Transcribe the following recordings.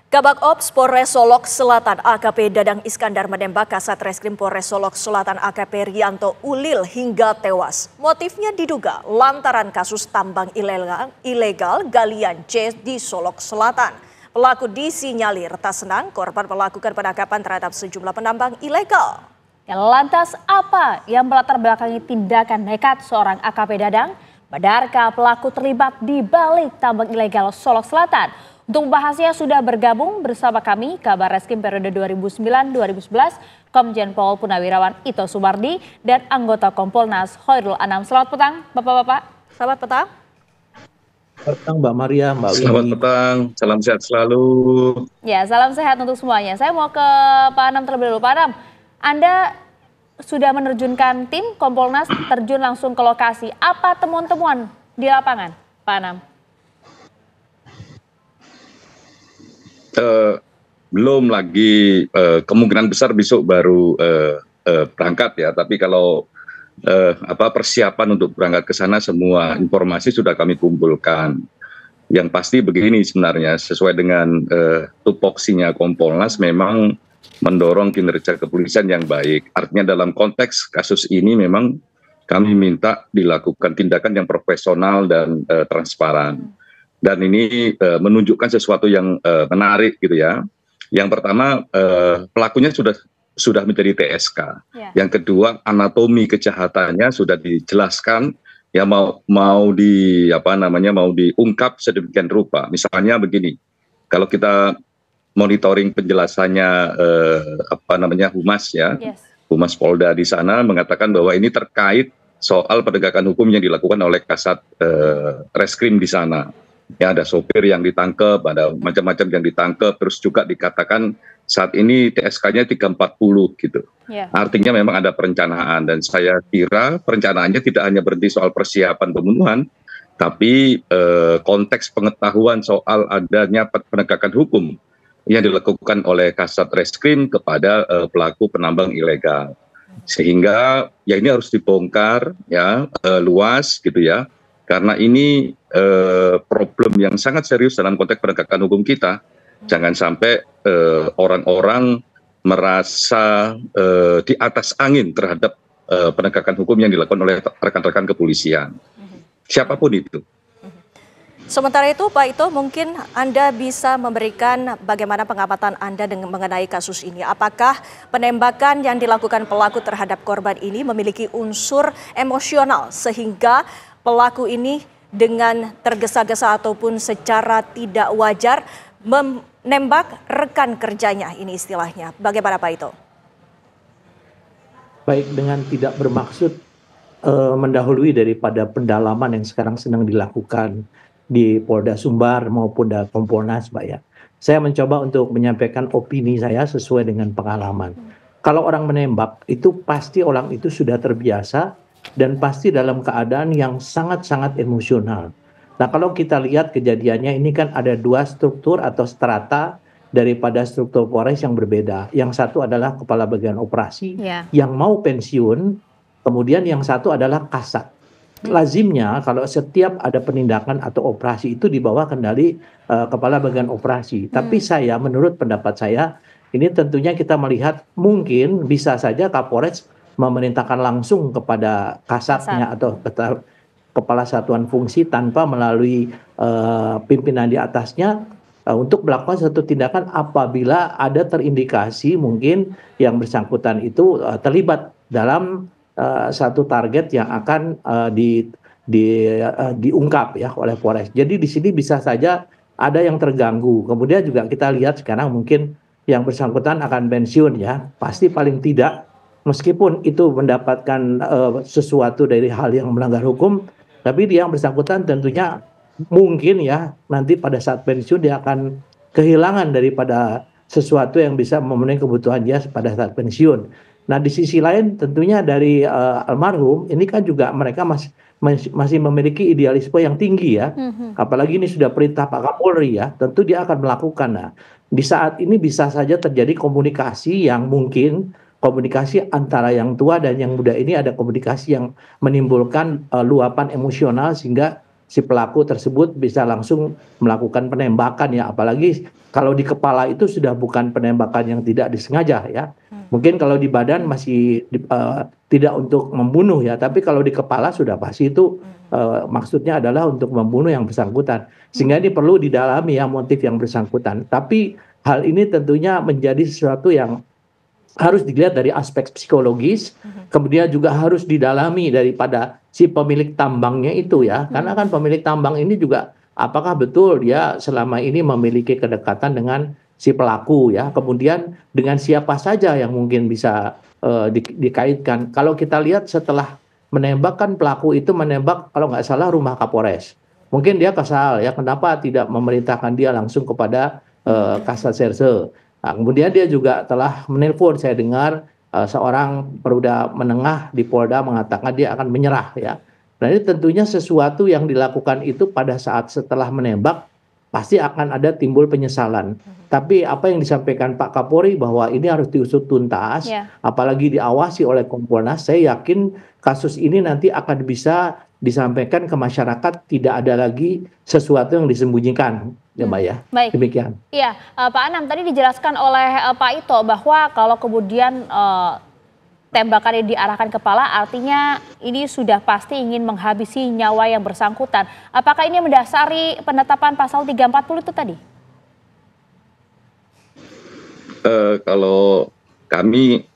Kabak Ops Polres Solok Selatan AKP Dadang Iskandar menembak Kasat Reskrim Polres Solok Selatan AKP Rianto Ulil hingga tewas. Motifnya diduga lantaran kasus tambang ilegal galian C di Solok Selatan. Pelaku disinyalir tak senang korban melakukan penangkapan terhadap sejumlah penambang ilegal. Lantas apa yang melatar belakangi tindakan nekat seorang AKP Dadang? Benarkah pelaku terlibat di balik tambang ilegal Solok Selatan? Untuk membahasnya sudah bergabung bersama kami Kabar Reskrim periode 2009-2011 Komjen Pol Punawirawan Ito Sumardi dan anggota Kompolnas Hoirul Anam. Selamat petang Bapak-bapak. Selamat petang. Selamat petang Mbak Maria, Mbak Winnie. Selamat petang, salam sehat selalu. Ya, salam sehat untuk semuanya. Saya mau ke Pak Anam terlebih dahulu. Pak Anam, Anda sudah menerjunkan tim Kompolnas terjun langsung ke lokasi. Apa temuan-temuan di lapangan, Pak Anam? Belum lagi, kemungkinan besar besok baru berangkat ya. Tapi kalau persiapan untuk berangkat ke sana semua informasi sudah kami kumpulkan. Yang pasti begini sebenarnya sesuai dengan tupoksinya Kompolnas memang mendorong kinerja kepolisian yang baik. Artinya dalam konteks kasus ini memang kami minta dilakukan tindakan yang profesional dan transparan. Dan ini menunjukkan sesuatu yang menarik gitu ya. Yang pertama pelakunya sudah menjadi TSK. Ya. Yang kedua anatomi kejahatannya sudah dijelaskan ya mau diungkap sedemikian rupa. Misalnya begini, kalau kita monitoring penjelasannya Humas ya, yes. Humas Polda di sana mengatakan bahwa ini terkait soal penegakan hukum yang dilakukan oleh Kasat Reskrim di sana. Ya, ada sopir yang ditangkap, ada macam-macam yang ditangkap, terus juga dikatakan saat ini TSK-nya 340 gitu. Yeah. Artinya memang ada perencanaan dan saya kira perencanaannya tidak hanya berhenti soal persiapan pembunuhan, tapi konteks pengetahuan soal adanya penegakan hukum yang dilakukan oleh Kasat Reskrim kepada pelaku penambang ilegal. Sehingga ya ini harus dibongkar ya luas gitu ya. Karena ini problem yang sangat serius dalam konteks penegakan hukum kita. Jangan sampai orang-orang merasa di atas angin terhadap penegakan hukum yang dilakukan oleh rekan-rekan kepolisian. Siapapun itu. Sementara itu Pak Ito, mungkin Anda bisa memberikan bagaimana pengamatan Anda mengenai kasus ini. Apakah penembakan yang dilakukan pelaku terhadap korban ini memiliki unsur emosional sehingga pelaku ini dengan tergesa-gesa ataupun secara tidak wajar menembak rekan kerjanya, ini istilahnya. Bagaimana Pak Ito? Baik, dengan tidak bermaksud mendahului daripada pendalaman yang sekarang sedang dilakukan di Polda Sumbar maupun di Kompolnas, Mbak ya. Saya mencoba untuk menyampaikan opini saya sesuai dengan pengalaman. Kalau orang menembak, itu pasti orang itu sudah terbiasa dan pasti dalam keadaan yang sangat-sangat emosional. Nah, kalau kita lihat kejadiannya ini kan ada dua struktur atau strata daripada struktur Polres yang berbeda. Yang satu adalah kepala bagian operasi yang mau pensiun, kemudian yang satu adalah kasat. Lazimnya kalau setiap ada penindakan atau operasi itu di bawah kendali kepala bagian operasi. Tapi saya, menurut pendapat saya, ini tentunya kita melihat mungkin bisa saja Kapolres memerintahkan langsung kepada kasatnya atau kepala satuan fungsi tanpa melalui pimpinan di atasnya untuk melakukan satu tindakan apabila ada terindikasi mungkin yang bersangkutan itu terlibat dalam satu target yang akan diungkap ya oleh Polres. Jadi di sini bisa saja ada yang terganggu. Kemudian juga kita lihat sekarang mungkin yang bersangkutan akan pensiun ya, pasti paling tidak meskipun itu mendapatkan sesuatu dari hal yang melanggar hukum, tapi dia yang bersangkutan tentunya mungkin ya nanti pada saat pensiun dia akan kehilangan daripada sesuatu yang bisa memenuhi kebutuhan dia pada saat pensiun. Nah di sisi lain tentunya dari almarhum ini kan juga mereka masih memiliki idealisme yang tinggi ya. Apalagi ini sudah perintah Pak Kapolri ya, tentu dia akan melakukan. Nah di saat ini bisa saja terjadi komunikasi yang mungkin komunikasi antara yang tua dan yang muda ini ada komunikasi yang menimbulkan luapan emosional sehingga si pelaku tersebut bisa langsung melakukan penembakan ya, apalagi kalau di kepala itu sudah bukan penembakan yang tidak disengaja ya. Mungkin kalau di badan masih tidak untuk membunuh ya, tapi kalau di kepala sudah pasti itu maksudnya adalah untuk membunuh yang bersangkutan. Sehingga ini perlu didalami ya motif yang bersangkutan. Tapi hal ini tentunya menjadi sesuatu yang harus dilihat dari aspek psikologis, kemudian juga harus didalami daripada si pemilik tambangnya itu ya, karena kan pemilik tambang ini juga apakah betul dia selama ini memiliki kedekatan dengan si pelaku ya, kemudian dengan siapa saja yang mungkin bisa dikaitkan. Kalau kita lihat setelah menembakkan, pelaku itu menembak kalau nggak salah rumah Kapolres. Mungkin dia kesal ya, kenapa tidak memerintahkan dia langsung kepada Kasat Serse. Nah, kemudian dia juga telah menelpon, saya dengar seorang perwira menengah di Polda mengatakan dia akan menyerah ya. Nah ini tentunya sesuatu yang dilakukan itu pada saat setelah menembak pasti akan ada timbul penyesalan. Tapi apa yang disampaikan Pak Kapolri bahwa ini harus diusut tuntas, apalagi diawasi oleh Kompolnas, saya yakin kasus ini nanti akan bisa disampaikan ke masyarakat, tidak ada lagi sesuatu yang disembunyikan. Ya Mbak ya, baik. Demikian. Iya, Pak Anam tadi dijelaskan oleh Pak Ito bahwa kalau kemudian tembakan ini diarahkan kepala, artinya ini sudah pasti ingin menghabisi nyawa yang bersangkutan. Apakah ini mendasari penetapan pasal 340 itu tadi? Kalau kami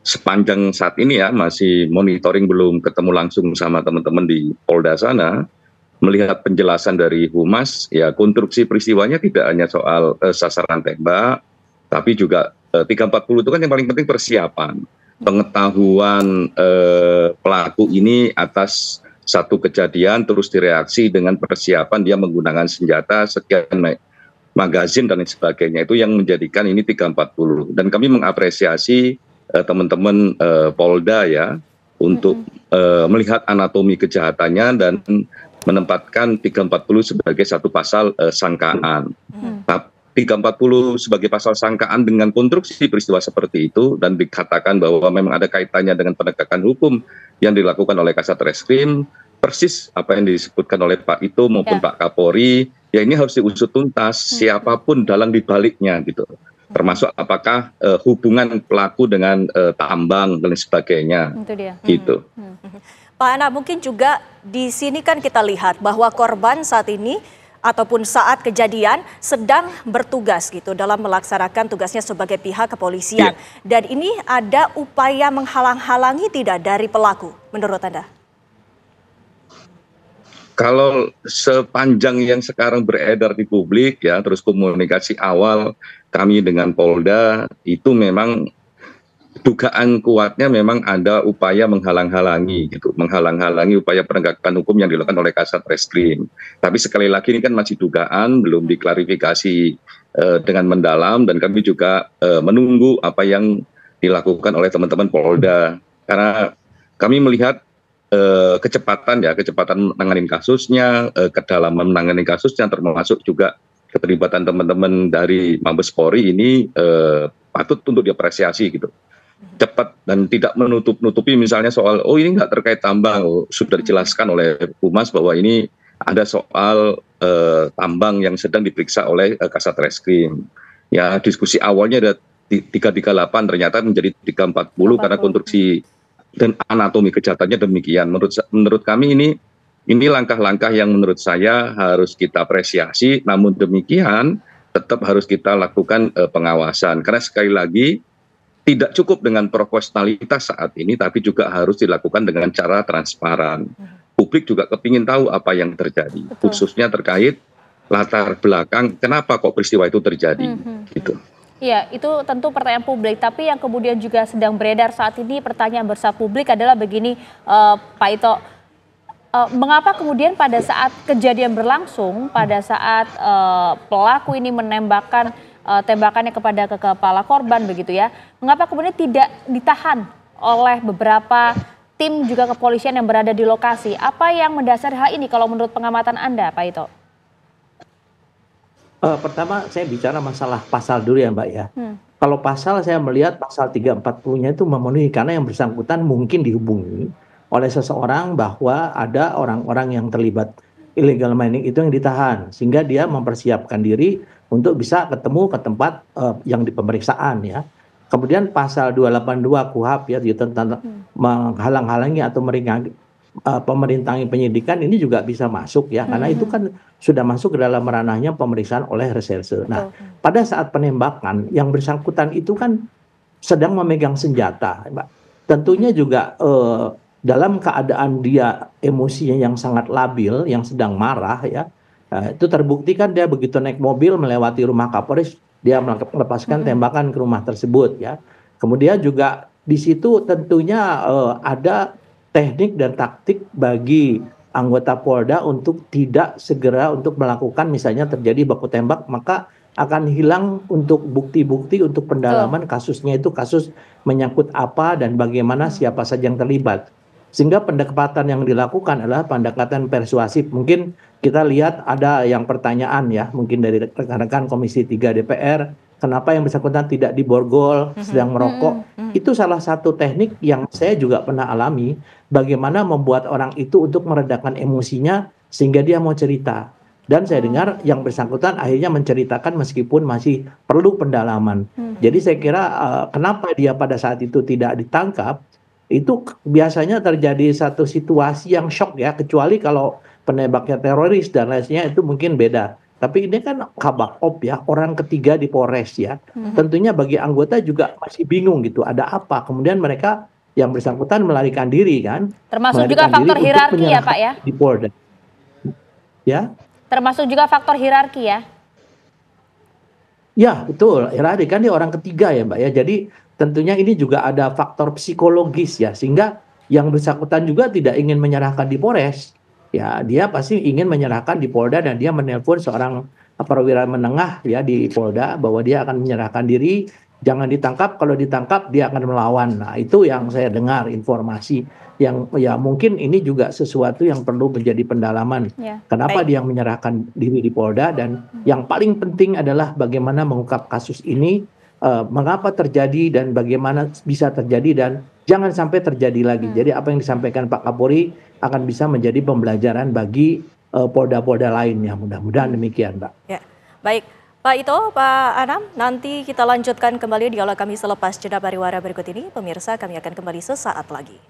sepanjang saat ini ya masih monitoring, belum ketemu langsung sama teman-teman di Polda sana, melihat penjelasan dari Humas, ya konstruksi peristiwanya tidak hanya soal sasaran tembak, tapi juga 340 itu kan yang paling penting persiapan, pengetahuan pelaku ini atas satu kejadian, terus direaksi dengan persiapan dia menggunakan senjata, sekian magazin dan lain sebagainya, itu yang menjadikan ini 340. Dan kami mengapresiasi teman-teman Polda ya, untuk melihat anatomi kejahatannya dan menempatkan 340 sebagai satu pasal sangkaan. 340 sebagai pasal sangkaan dengan konstruksi peristiwa seperti itu dan dikatakan bahwa memang ada kaitannya dengan penegakan hukum yang dilakukan oleh Kasat Reskrim, persis apa yang disebutkan oleh Pak Ito maupun Pak Kapolri, ya ini harus diusut tuntas siapapun dalam dibaliknya gitu. Termasuk apakah hubungan pelaku dengan tambang dan sebagainya. Itu dia. Gitu. Pak Ana, mungkin juga di sini kan kita lihat bahwa korban saat ini ataupun saat kejadian sedang bertugas gitu dalam melaksanakan tugasnya sebagai pihak kepolisian. Dan ini ada upaya menghalang-halangi tidak dari pelaku menurut Anda? Kalau sepanjang yang sekarang beredar di publik ya, terus komunikasi awal kami dengan Polda itu memang dugaan kuatnya memang ada upaya menghalang-halangi gitu, menghalang-halangi upaya penegakan hukum yang dilakukan oleh Kasat Reskrim. Tapi sekali lagi ini kan masih dugaan, belum diklarifikasi dengan mendalam, dan kami juga menunggu apa yang dilakukan oleh teman-teman Polda. Karena kami melihat kecepatan menangani kasusnya, kedalaman menangani kasusnya, termasuk juga keterlibatan teman-teman dari Mabes Polri ini patut untuk diapresiasi gitu. Cepat dan tidak menutup-nutupi misalnya soal ini nggak terkait tambang, sudah dijelaskan oleh Humas bahwa ini ada soal tambang yang sedang diperiksa oleh Kasat Reskrim. Ya diskusi awalnya ada 338 ternyata menjadi 340 karena konstruksi dan anatomi kejahatannya demikian. Menurut kami ini langkah-langkah yang menurut saya harus kita apresiasi, namun demikian tetap harus kita lakukan pengawasan karena sekali lagi tidak cukup dengan profesionalitas saat ini, tapi juga harus dilakukan dengan cara transparan. Publik juga kepingin tahu apa yang terjadi, khususnya terkait latar belakang kenapa kok peristiwa itu terjadi. Gitu. Iya, itu tentu pertanyaan publik. Tapi yang kemudian juga sedang beredar saat ini, pertanyaan besar publik adalah begini, Pak Ito. Mengapa kemudian pada saat kejadian berlangsung, pada saat pelaku ini menembakkan tembakannya kepada kepala korban begitu ya, mengapa kemudian tidak ditahan oleh beberapa tim juga kepolisian yang berada di lokasi? Apa yang mendasari hal ini kalau menurut pengamatan Anda, Pak Ito? Pertama saya bicara masalah pasal dulu ya Mbak ya. Kalau pasal saya melihat pasal 340-nya itu memenuhi karena yang bersangkutan mungkin dihubungi oleh seseorang bahwa ada orang-orang yang terlibat illegal mining itu yang ditahan, sehingga dia mempersiapkan diri untuk bisa ketemu ke tempat yang di pemeriksaan ya. Kemudian pasal 282 KUHP ya, tentang menghalang-halangi atau meringangi pemerintahan penyidikan ini juga bisa masuk ya, karena itu kan sudah masuk ke dalam ranahnya pemeriksaan oleh reserse. Nah, pada saat penembakan yang bersangkutan itu kan sedang memegang senjata, Mbak. Tentunya juga dalam keadaan dia emosinya yang sangat labil, yang sedang marah ya, itu terbukti kan dia begitu naik mobil melewati rumah Kapolres, dia melepaskan tembakan ke rumah tersebut ya. Kemudian juga di situ tentunya ada teknik dan taktik bagi anggota Polda untuk tidak segera untuk melakukan, misalnya terjadi baku tembak, maka akan hilang untuk bukti-bukti untuk pendalaman kasusnya itu kasus menyangkut apa dan bagaimana siapa saja yang terlibat. Sehingga pendekatan yang dilakukan adalah pendekatan persuasif. Mungkin kita lihat ada yang pertanyaan ya, mungkin dari rekan-rekan Komisi 3 DPR, kenapa yang bersangkutan tidak diborgol sedang merokok. Itu salah satu teknik yang saya juga pernah alami, bagaimana membuat orang itu untuk meredakan emosinya sehingga dia mau cerita. Dan saya dengar yang bersangkutan akhirnya menceritakan meskipun masih perlu pendalaman. Jadi saya kira kenapa dia pada saat itu tidak ditangkap, itu biasanya terjadi satu situasi yang shock ya, kecuali kalau penembaknya teroris dan lainnya itu mungkin beda. Tapi ini kan kabak op ya, orang ketiga di Polres ya. Tentunya bagi anggota juga masih bingung gitu, ada apa. Kemudian mereka yang bersangkutan melarikan diri kan. Termasuk juga faktor hierarki ya Pak ya? Di Polda. Ya. Termasuk juga faktor hierarki ya? Ya betul, hierarki kan dia orang ketiga ya Mbak ya. Jadi tentunya ini juga ada faktor psikologis ya, sehingga yang bersangkutan juga tidak ingin menyerahkan di Polres. Ya, dia pasti ingin menyerahkan di Polda dan dia menelpon seorang perwira menengah ya di Polda bahwa dia akan menyerahkan diri, jangan ditangkap, kalau ditangkap dia akan melawan. Nah, itu yang saya dengar informasi yang ya mungkin ini juga sesuatu yang perlu menjadi pendalaman. Kenapa dia menyerahkan diri di Polda, dan yang paling penting adalah bagaimana mengungkap kasus ini, mengapa terjadi dan bagaimana bisa terjadi dan jangan sampai terjadi lagi. Jadi apa yang disampaikan Pak Kapolri akan bisa menjadi pembelajaran bagi Polda-Polda lainnya. Mudah-mudahan demikian, Mbak. Ya, baik. Pak Ito, Pak Anam, nanti kita lanjutkan kembali dialog kami selepas jeda pariwara berikut ini. Pemirsa, kami akan kembali sesaat lagi.